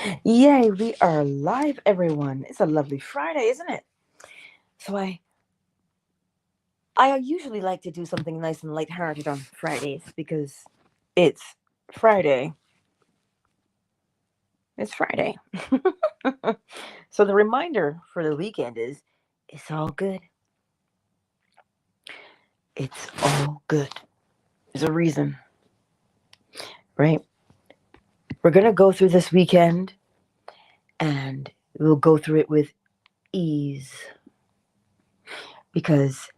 Yay, we are live, everyone. It's a lovely Friday, isn't it? So I usually like to do something nice and lighthearted on Fridays because it's Friday. It's Friday. So the reminder for the weekend is it's all good. It's all good. There's a reason, right? We're going to go through this weekend and we'll go through it with ease because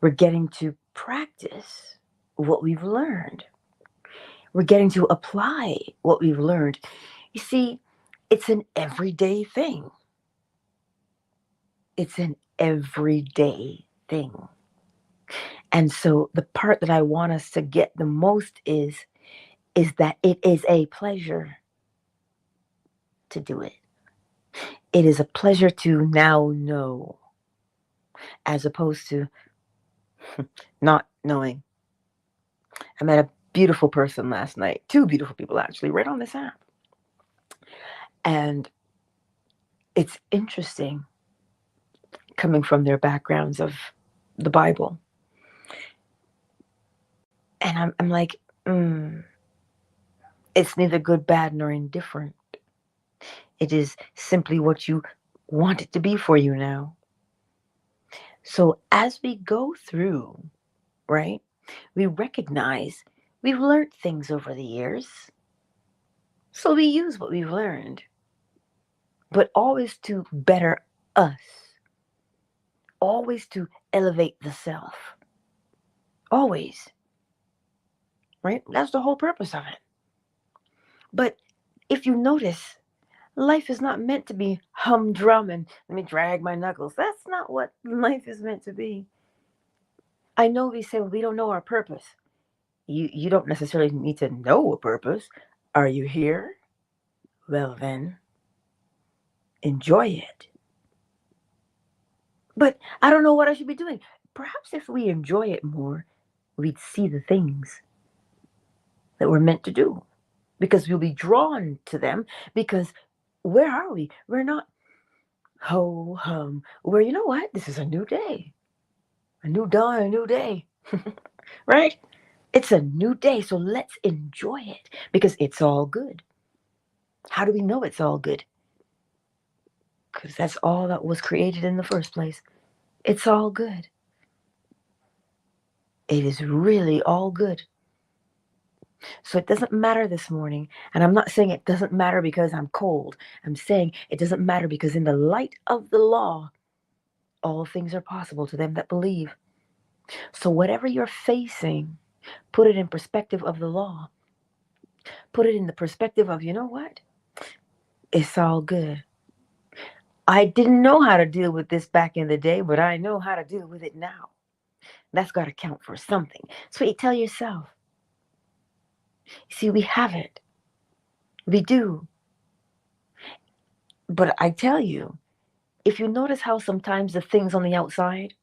we're getting to practice what we've learned. We're getting to apply what we've learned. You see, it's an everyday thing. It's an everyday thing. And so the part that I want us to get the most is that it is a pleasure to do it. It is a pleasure to now know as opposed to not knowing. I met a beautiful person last night, two beautiful people actually, right on this app. And it's interesting coming from their backgrounds of the Bible. And I'm like, it's neither good, bad, nor indifferent. It is simply what you want it to be for you now. So as we go through, right, we recognize we've learned things over the years. So we use what we've learned, but always to better us, always to elevate the self. Always, right? That's the whole purpose of it. But if you notice, life is not meant to be humdrum and let me drag my knuckles. That's not what life is meant to be. I know we say, well, we don't know our purpose. You don't necessarily need to know a purpose. Are you here? Well, then, enjoy it. But I don't know what I should be doing. Perhaps if we enjoy it more, we'd see the things that we're meant to do because we'll be drawn to them. Because where are we? We're not ho hum. Where, you know what? This is a new day, a new dawn, a new day, right? It's a new day, so let's enjoy it because it's all good. How do we know it's all good? Because that's all that was created in the first place. It's all good. It is really all good. So it doesn't matter this morning. And I'm not saying it doesn't matter because I'm cold. I'm saying it doesn't matter because in the light of the law, all things are possible to them that believe. So whatever you're facing, put it in perspective of the law. Put it in the perspective of, you know what? It's all good. I didn't know how to deal with this back in the day, but I know how to deal with it now. That's got to count for something. So you tell yourself, see, we have it. We do. But I tell you, if you notice how sometimes the things on the outside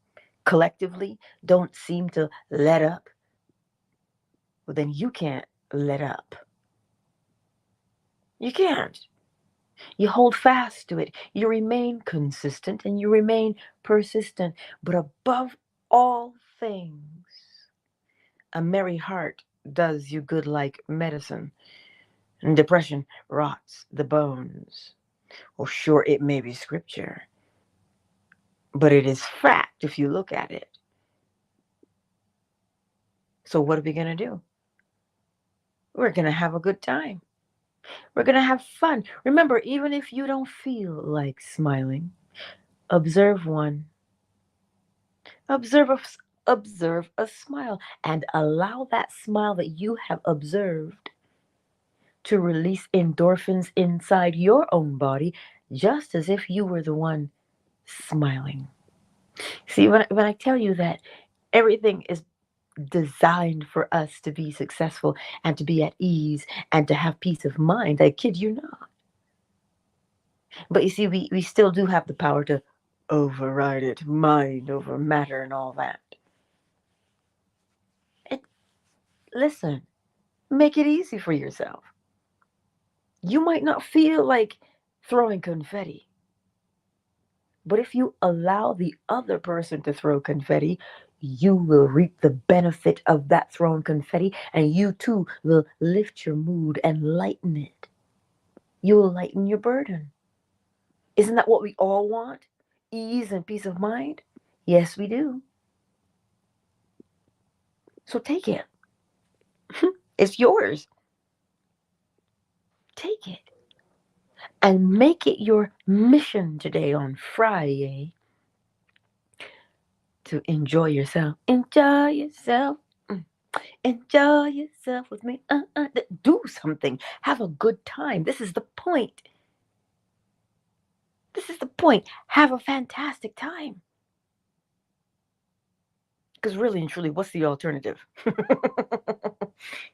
collectively don't seem to let up, well, then you can't let up. You can't. You hold fast to it. You remain consistent and you remain persistent. But above all things, a merry heart does you good like medicine. And depression rots the bones. Well, sure, it may be scripture, but it is fact if you look at it. So, what are we going to do? We're going to have a good time. We're going to have fun. Remember, even if you don't feel like smiling, observe one. Observe a, observe a smile and allow that smile that you have observed to release endorphins inside your own body, just as if you were the one smiling. See, when I tell you that everything is designed for us to be successful and to be at ease and to have peace of mind, I kid you not. But you see, we still do have the power to override it, mind over matter and all that. It, listen, make it easy for yourself. You might not feel like throwing confetti. But if you allow the other person to throw confetti, you will reap the benefit of that thrown confetti, and you too will lift your mood and lighten it. You will lighten your burden. Isn't that what we all want? Ease and peace of mind? Yes, we do. So take it. It's yours. Take it. And make it your mission today on Friday to enjoy yourself. Enjoy yourself. Enjoy yourself with me. Do something. Have a good time. This is the point. This is the point. Have a fantastic time. Because really and truly, what's the alternative?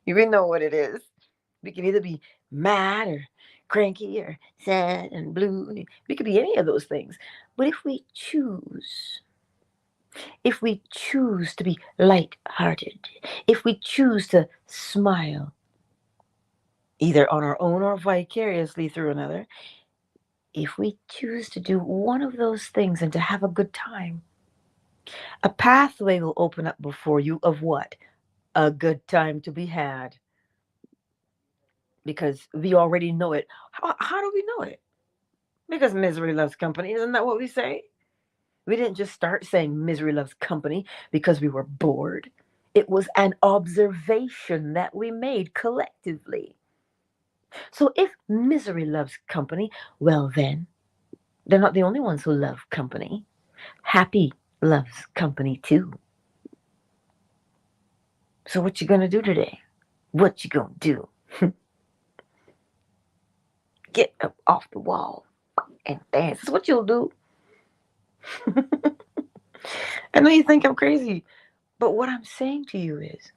You know what it is. We can either be mad or cranky or sad and blue. We could be any of those things. But if we choose to be light-hearted, if we choose to smile, either on our own or vicariously through another, if we choose to do one of those things and to have a good time, a pathway will open up before you of what? A good time to be had. Because we already know it. How do we know it? Because misery loves company. Isn't that what we say? We didn't just start saying misery loves company because we were bored. It was an observation that we made collectively. So if misery loves company, well then, they're not the only ones who love company. Happy loves company too. So what you gonna do today? What you gonna do? Get up off the wall and dance. That's what you'll do. I know you think I'm crazy, but what I'm saying to you is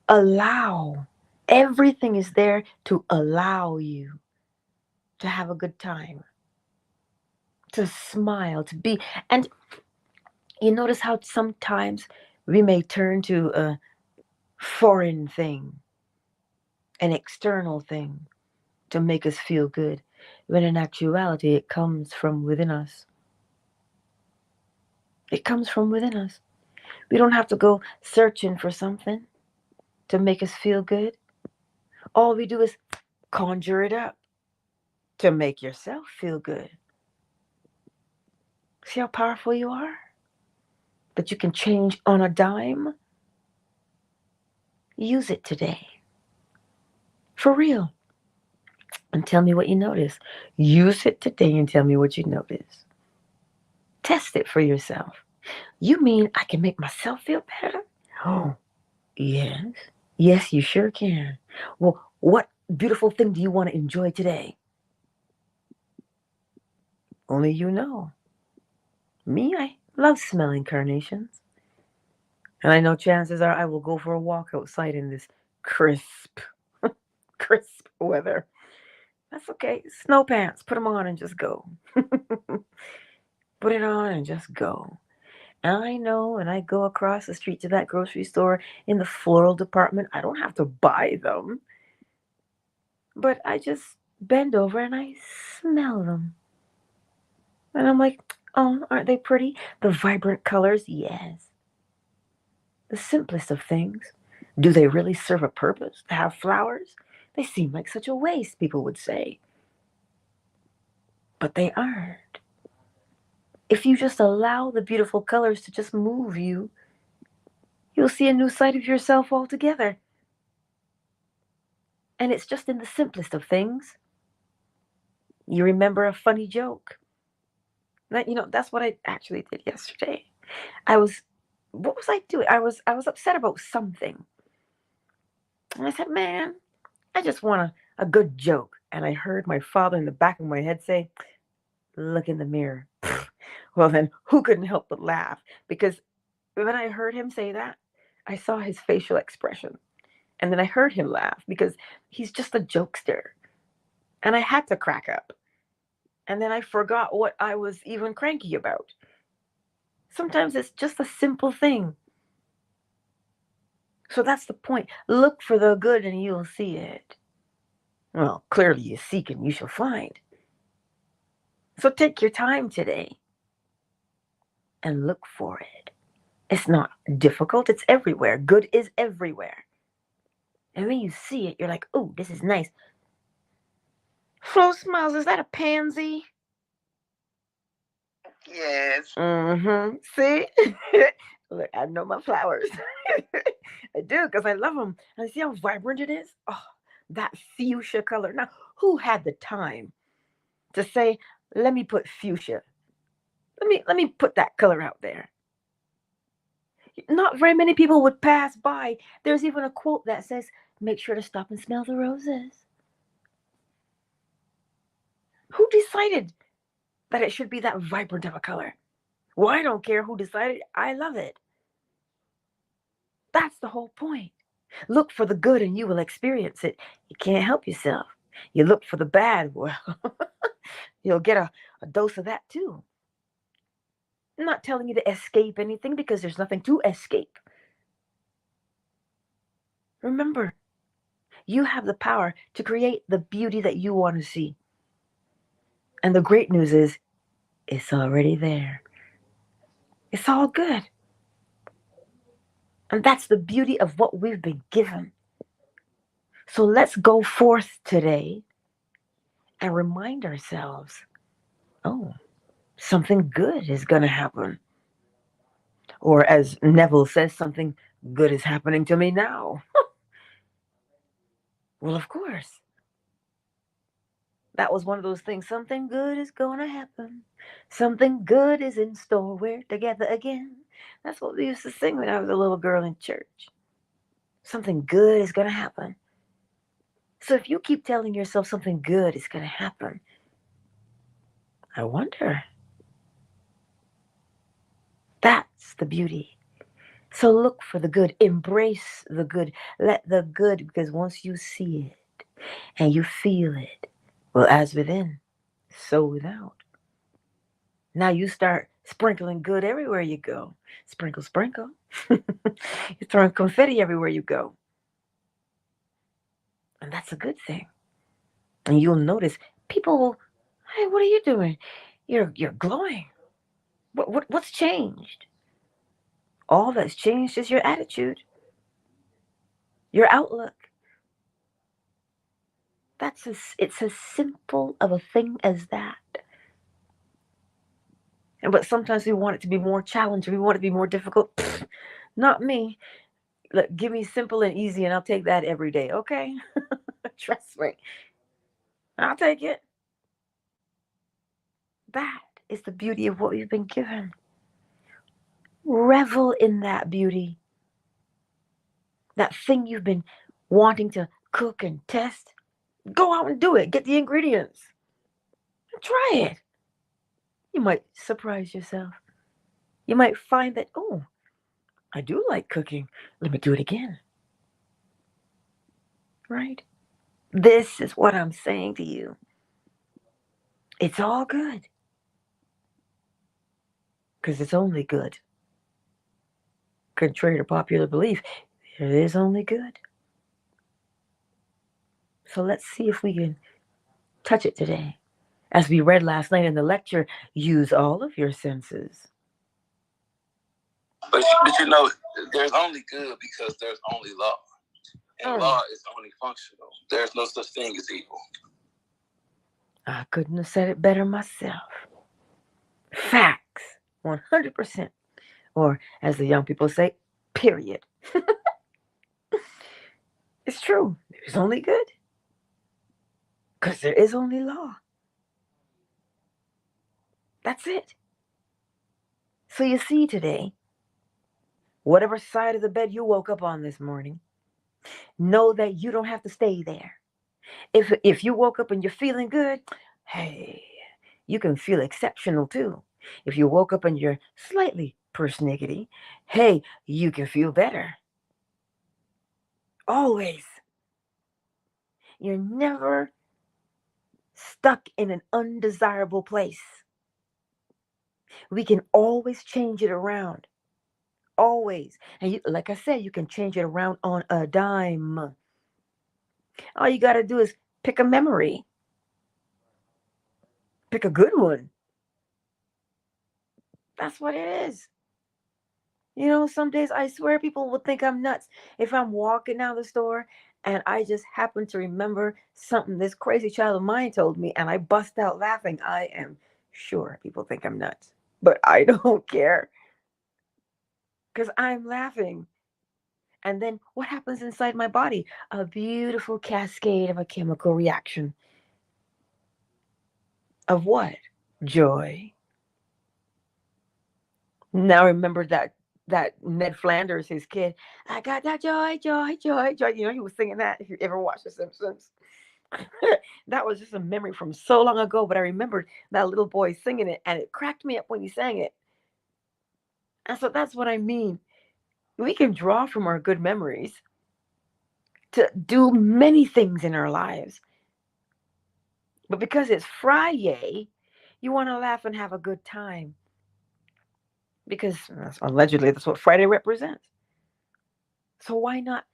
allow. Everything is there to allow you to have a good time, to smile, to be. And you notice how sometimes we may turn to a foreign thing, an external thing, to make us feel good, when in actuality it comes from within us. It comes from within us. We don't have to go searching for something to make us feel good. All we do is conjure it up to make yourself feel good. See how powerful you are? That you can change on a dime? Use it today. For real. And tell me what you notice. Use it today and tell me what you notice. Test it for yourself. You mean I can make myself feel better? Oh, yes. Yes, you sure can. Well, what beautiful thing do you want to enjoy today? Only you know. Me, I love smelling carnations. And I know chances are I will go for a walk outside in this crisp, crisp weather. That's okay. Snow pants, put them on and just go. Put it on and just go. And I know when I go across the street to that grocery store in the floral department, I don't have to buy them. But I just bend over and I smell them. And I'm like, oh, aren't they pretty? The vibrant colors, yes. The simplest of things. Do they really serve a purpose to have flowers? They seem like such a waste, people would say. But they aren't. If you just allow the beautiful colors to just move you, you'll see a new side of yourself altogether. And it's just in the simplest of things. You remember a funny joke. That's what I actually did yesterday. What was I doing? I was upset about something. And I said, man, I just want a good joke. And I heard my father in the back of my head say, look in the mirror. Well, then who couldn't help but laugh? Because when I heard him say that, I saw his facial expression. And then I heard him laugh because he's just a jokester. And I had to crack up. And then I forgot what I was even cranky about. Sometimes it's just a simple thing. So that's the point. Look for the good and you'll see it. Well, clearly you seek and you shall find. So take your time today and look for it. It's not difficult, it's everywhere. Good is everywhere. And when you see it, you're like, oh, this is nice. Flo Smiles, is that a pansy? Yes. Mm-hmm. See? Look, I know my flowers. I do, because I love them. And see how vibrant it is? Oh, that fuchsia color. Now, who had the time to say, let me put fuchsia? Let me put that color out there. Not very many people would pass by. There's even a quote that says, make sure to stop and smell the roses. Who decided that it should be that vibrant of a color? Well, I don't care who decided. I love it. That's the whole point. Look for the good and you will experience it. You can't help yourself. You look for the bad, well, you'll get a dose of that too. I'm not telling you to escape anything because there's nothing to escape. Remember, you have the power to create the beauty that you want to see. And the great news is, it's already there. It's all good. And that's the beauty of what we've been given. So let's go forth today and remind ourselves, oh, something good is going to happen. Or as Neville says, something good is happening to me now. Well, of course. That was one of those things. Something good is going to happen. Something good is in store. We're together again. That's what we used to sing when I was a little girl in church. Something good is going to happen. So if you keep telling yourself something good is going to happen, I wonder. That's the beauty. So look for the good. Embrace the good. Let the good, because once you see it and you feel it, well, as within, so without. Now you start sprinkling good everywhere you go. Sprinkle, sprinkle. You're throwing confetti everywhere you go. And that's a good thing. And you'll notice people will, hey, what are you doing? You're glowing. What's changed? All that's changed is your attitude, your outlook. It's as simple of a thing as that. But sometimes we want it to be more challenging. We want it to be more difficult. Pfft, not me. Look, give me simple and easy, and I'll take that every day. Okay, trust me, I'll take it. That is the beauty of what we've been given. Revel in that beauty. That thing you've been wanting to cook and test. Go out and do it. Get the ingredients. Try it. You might surprise yourself. You might find that, oh, I do like cooking. Let me do it again. Right? This is what I'm saying to you. It's all good. Because it's only good. Contrary to popular belief, it is only good. So let's see if we can touch it today. As we read last night in the lecture, use all of your senses. But you know, there's only good because there's only law. And law is only functional. There's no such thing as evil. I couldn't have said it better myself. Facts. 100%. Or, as the young people say, period. It's true. There's only good. Because there is only law. That's it. So you see today, whatever side of the bed you woke up on this morning, know that you don't have to stay there. If you woke up and you're feeling good, hey, you can feel exceptional too. If you woke up and you're slightly persnickety, hey, you can feel better. Always. You're never stuck in an undesirable place. We can always change it around. Always. And like I said, you can change it around on a dime. All you got to do is Pick a memory. Pick a good one. That's what it is. You know, some days I swear people will think I'm nuts if I'm walking down the store and I just happen to remember something this crazy child of mine told me and I bust out laughing. I am sure people think I'm nuts, but I don't care because I'm laughing. And then what happens inside my body? A beautiful cascade of a chemical reaction. Of what? Joy. Now remember that Ned Flanders, his kid, I got that joy, joy, joy, joy. You know, he was singing that if you ever watched The Simpsons. That was just a memory from so long ago, but I remembered that little boy singing it and it cracked me up when he sang it. And so that's what I mean. We can draw from our good memories to do many things in our lives. But because it's Friday, you want to laugh and have a good time. Because allegedly that's what Friday represents. So why not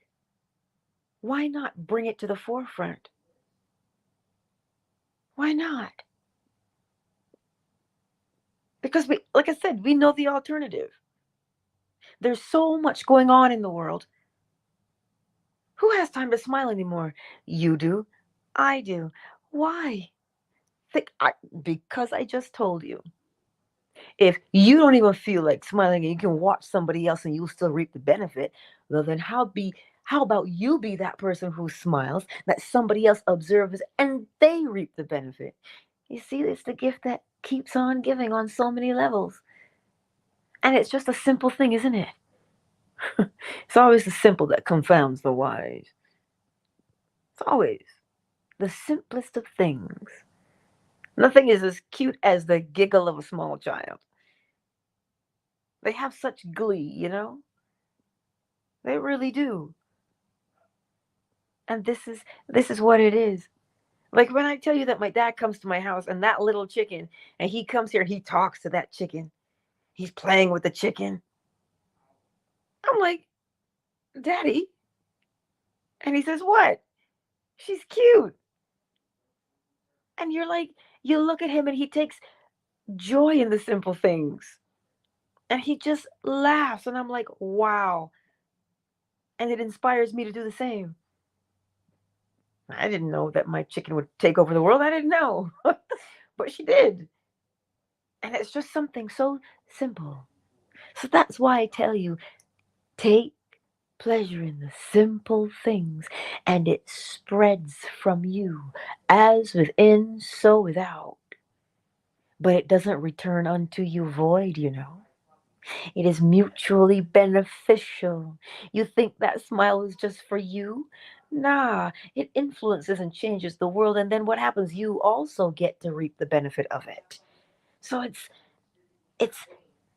bring it to the forefront? Why not? Because we, like I said, we know the alternative. There's so much going on in the world. Who has time to smile anymore? You do. I do. Why? Because I just told you. If you don't even feel like smiling and you can watch somebody else and you'll still reap the benefit, well then how about you be that person who smiles that somebody else observes and they reap the benefit? You see, it's the gift that keeps on giving on so many levels. And it's just a simple thing, isn't it? It's always the simple that confounds the wise. It's always the simplest of things. Nothing is as cute as the giggle of a small child. They have such glee, you know? They really do. And this is what it is. Like when I tell you that my dad comes to my house and that little chicken, and he comes here, he talks to that chicken. He's playing with the chicken. I'm like, Daddy. And he says, What? She's cute. And you're like, you look at him and he takes joy in the simple things. And he just laughs. And I'm like, wow. And it inspires me to do the same. I didn't know that my chicken would take over the world. I didn't know. But she did. And it's just something so simple. So that's why I tell you, take pleasure in the simple things, and it spreads from you as within, so without. But it doesn't return unto you void, you know. It is mutually beneficial. You think that smile is just for you? Nah, it influences and changes the world, and then what happens? You also get to reap the benefit of it. So it's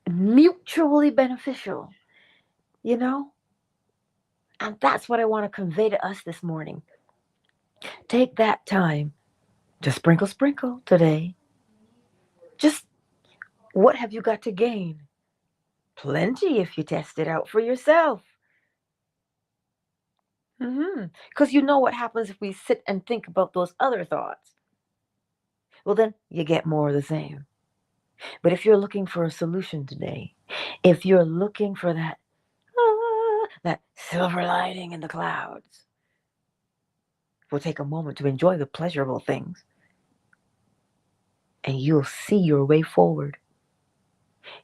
mutually beneficial, you know? And that's what I want to convey to us this morning. Take that time to sprinkle, sprinkle today. Just what have you got to gain? Plenty if you test it out for yourself. Because you know what happens if we sit and think about those other thoughts. Well, then you get more of the same. But if you're looking for a solution today, if you're looking for that silver lining in the clouds, we'll take a moment to enjoy the pleasurable things, and you'll see your way forward.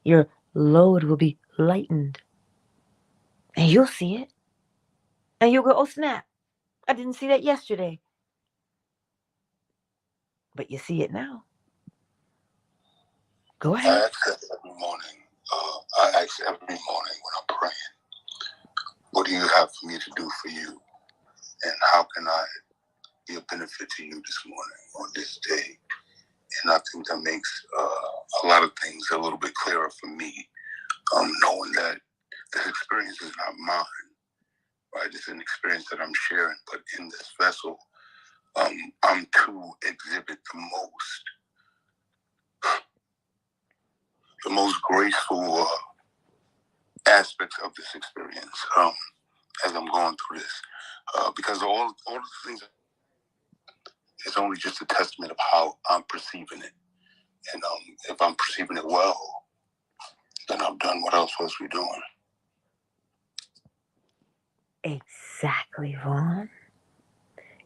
Your load will be lightened, and you'll see it. And you'll go, oh snap, I didn't see that yesterday. But you see it now. Go ahead. I ask that every morning. I ask every morning when I'm praying, what do you have for me to do for you? And how can I be a benefit to you this morning or this day? And I think that makes a lot of things a little bit clearer for me, knowing that this experience is not mine, right? It's an experience that I'm sharing, but in this vessel, I'm to exhibit the most graceful aspects of this experience as I'm going through this, because all the things It's only just a testament of how I'm perceiving it. And if I'm perceiving it well, then I've done what I was supposed to be doing. Exactly, Vaughn.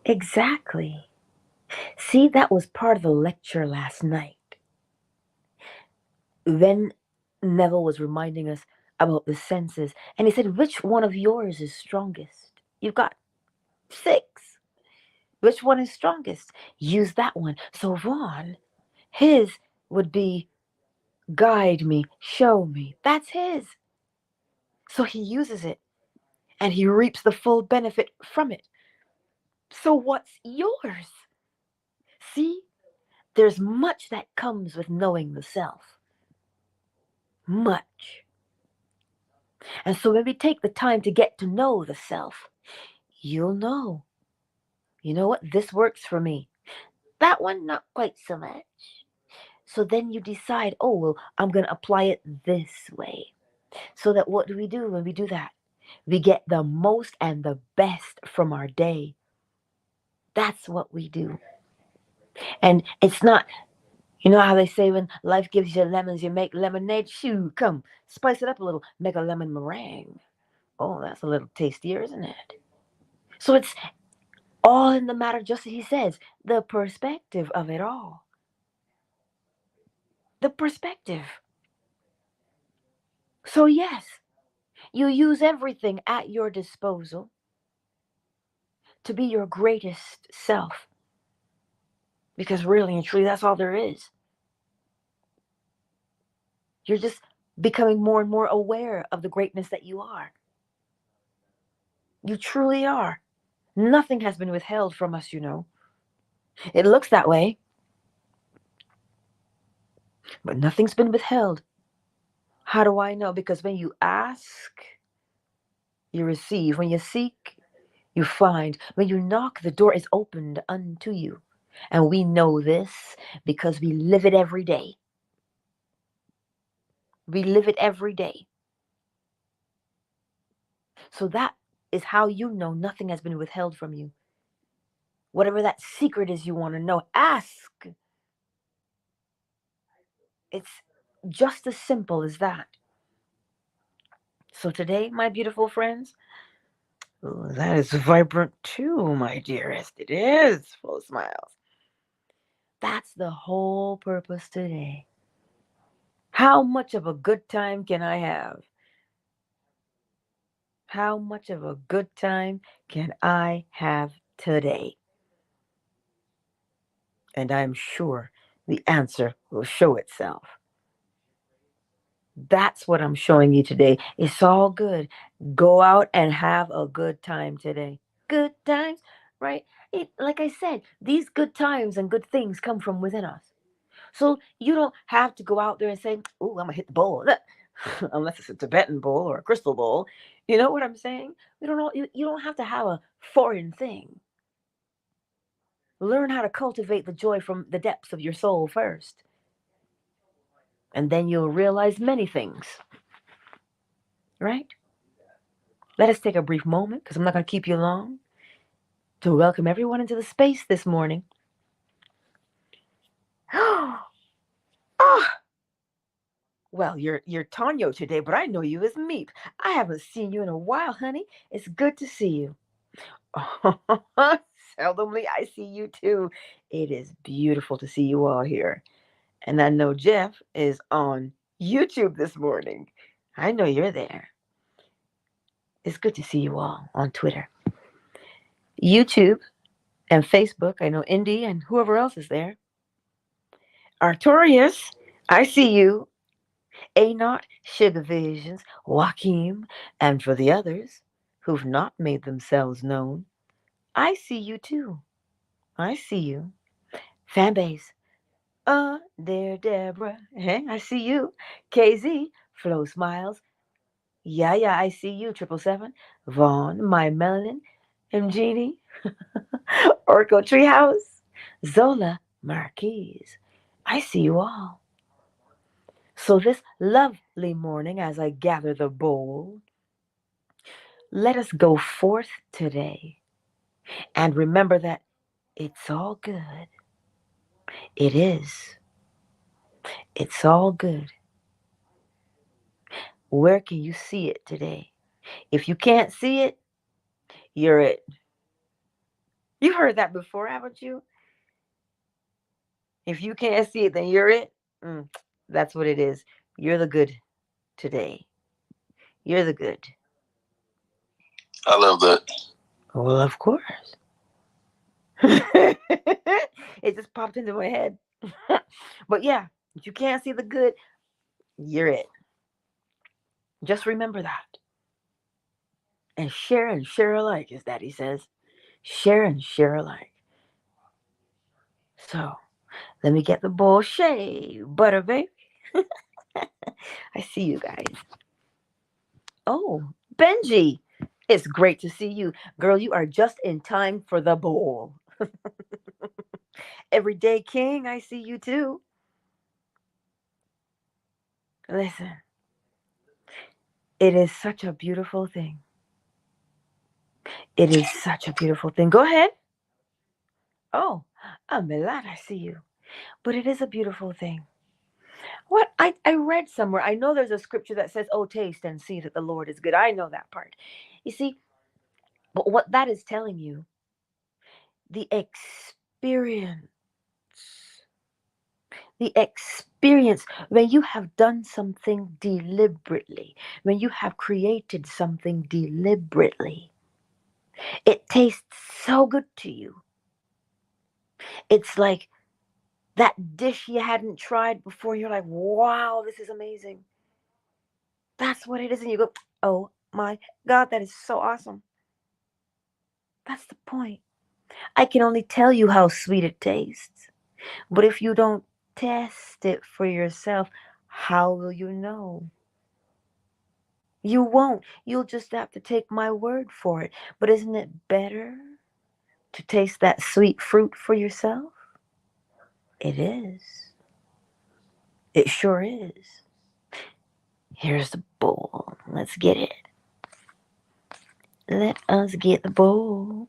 Exactly. See, that was part of the lecture last night. Then Neville was reminding us about the senses, and he said, which one of yours is strongest? You've got 6. Which one is strongest? Use that one. So, Vaughn, his would be guide me, show me. That's his. So he uses it, and he reaps the full benefit from it. So, what's yours? See, there's much that comes with knowing the self. Much. And so when we take the time to get to know the self, you'll know. You know what? This works for me. That one, not quite so much. So then you decide, oh, well, I'm going to apply it this way. So that what do we do when we do that? We get the most and the best from our day. That's what we do. And it's not, you know how they say when life gives you lemons, you make lemonade? Shoo, come, spice it up a little, make a lemon meringue. Oh, that's a little tastier, isn't it? So it's all in the matter, just as he says, the perspective of it all. The perspective. So, yes, you use everything at your disposal to be your greatest self. Because really and truly, that's all there is. You're just becoming more and more aware of the greatness that you are. You truly are. Nothing has been withheld from us, you know. It looks that way, but nothing's been withheld. How do I know? Because when you ask, you receive. When you seek, you find. When you knock, the door is opened unto you. And we know this because we live it every day. We live it every day. So that is how you know nothing has been withheld from you. Whatever that secret is you want to know, ask. It's just as simple as that. So today, my beautiful friends, ooh, that is vibrant too, my dearest. It is full of smiles. That's the whole purpose today. How much of a good time can I have? How much of a good time can I have today? And I'm sure the answer will show itself. That's what I'm showing you today. It's all good. Go out and have a good time today. Good times, right? Like I said, these good times and good things come from within us. So you don't have to go out there and say, "Oh, I'm gonna hit the bowl," unless it's a Tibetan bowl or a crystal bowl. You know what I'm saying? We don't know. You don't have to have a foreign thing. Learn how to cultivate the joy from the depths of your soul first, and then you'll realize many things. Right? Let us take a brief moment, because I'm not going to keep you long, to welcome everyone into the space this morning. Oh, well, you're Tonyo today, but I know you as Meep. I haven't seen you in a while, honey. It's good to see you. Seldomly I see you too. It is beautiful to see you all here. And I know Jeff is on YouTube this morning. I know you're there. It's good to see you all on Twitter, YouTube, and Facebook. I know Indy and whoever else is there. Artorius, I see you. Anot, Sugar Visions, Joaquim, and for the others who've not made themselves known, I see you too. I see you. Fanbase. There, Deborah. Hey, I see you. KZ, Flo Smiles. Yeah, yeah, I see you. 777. Vaughn, My Melanin. Mgenie. Orco Treehouse. Zola, Marquise. I see you all. So this lovely morning, as I gather the bowl, let us go forth today and remember that It's all good. It is. It's all good. Where can you see it today? If you can't see it, you're it. You've heard that before, haven't you? If you can't see it, then you're it. Mm, that's what it is. You're the good today. You're the good. I love that. Well, of course. It just popped into my head. But yeah, if you can't see the good, you're it. Just remember that. And share alike, as Daddy says. Share and share alike. So, let me get the bowl shaved, butter baby. I see you guys. Oh, Benji. It's great to see you. Girl, you are just in time for the bowl. Everyday King, I see you too. Listen, it is such a beautiful thing. It is such a beautiful thing. Go ahead. Oh, Milad, I see you. But it is a beautiful thing. What I read somewhere, I know there's a scripture that says, oh, taste and see that the Lord is good. I know that part. You see, but what that is telling you, the experience, the experience when you have done something deliberately, when you have created something deliberately, it tastes so good to you. It's like that dish you hadn't tried before. You're like, wow, this is amazing. That's what it is. And you go, oh my God, that is so awesome. That's the point. I can only tell you how sweet it tastes. But if you don't test it for yourself, how will you know? You won't. You'll just have to take my word for it. But isn't it better to taste that sweet fruit for yourself? It is. It sure is. Here's the bowl. Let's get it. Let us get the bowl.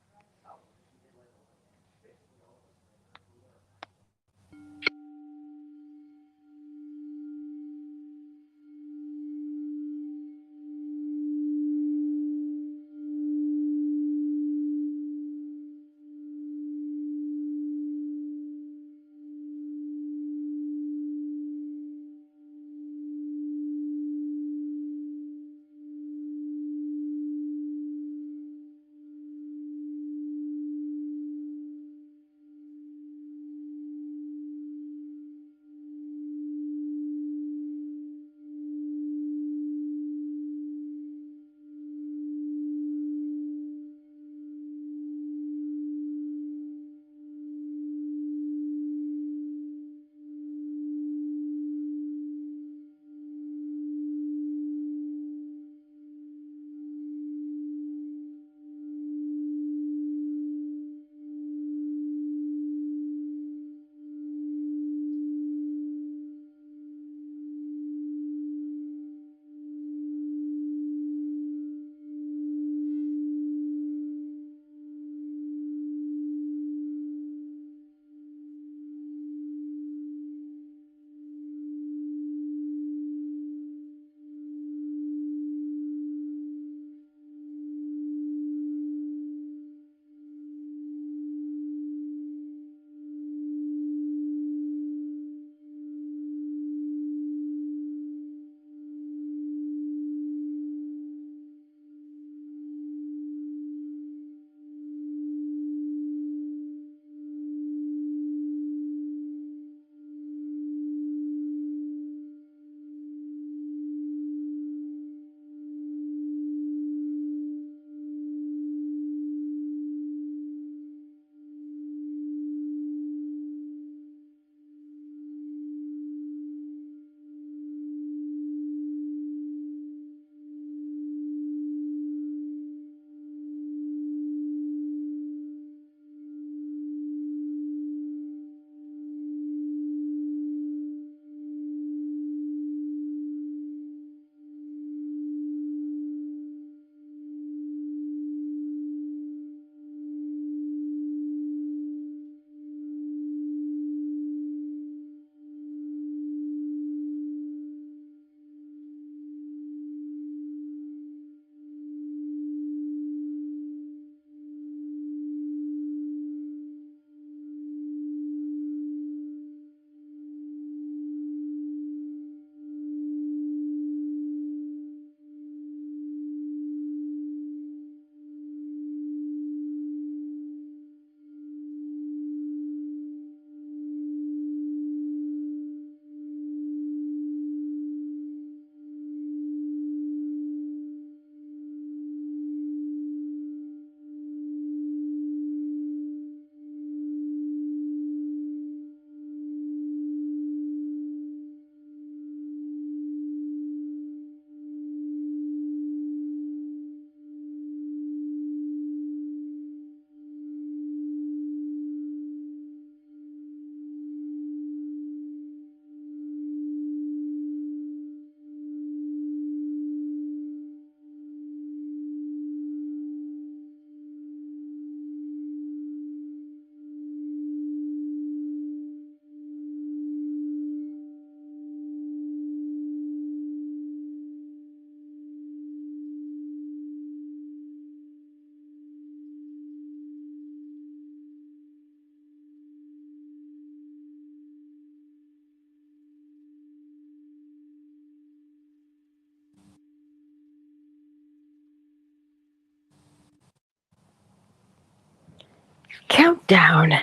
Countdown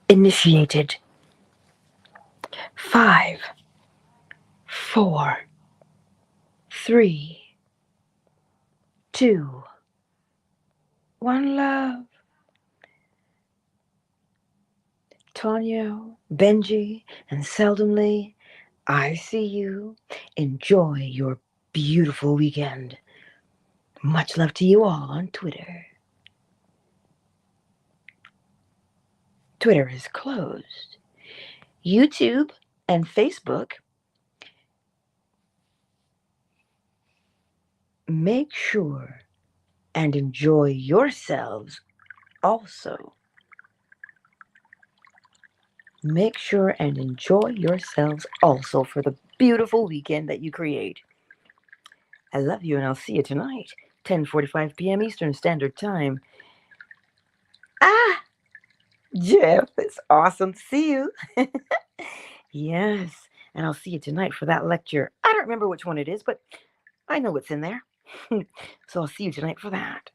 initiated. 5, 4, 3, 2, 1 love. Tonyo, Benji, and seldomly, I see you. Enjoy your beautiful weekend. Much love to you all on Twitter. Twitter is closed. YouTube and Facebook, make sure and enjoy yourselves also. Make sure and enjoy yourselves also for the beautiful weekend that you create. I love you and I'll see you tonight, 10:45 p.m. Eastern Standard Time. Ah, Jeff, it's awesome to see you. Yes, and I'll see you tonight for that lecture. I don't remember which one it is, but I know what's in there. So I'll see you tonight for that.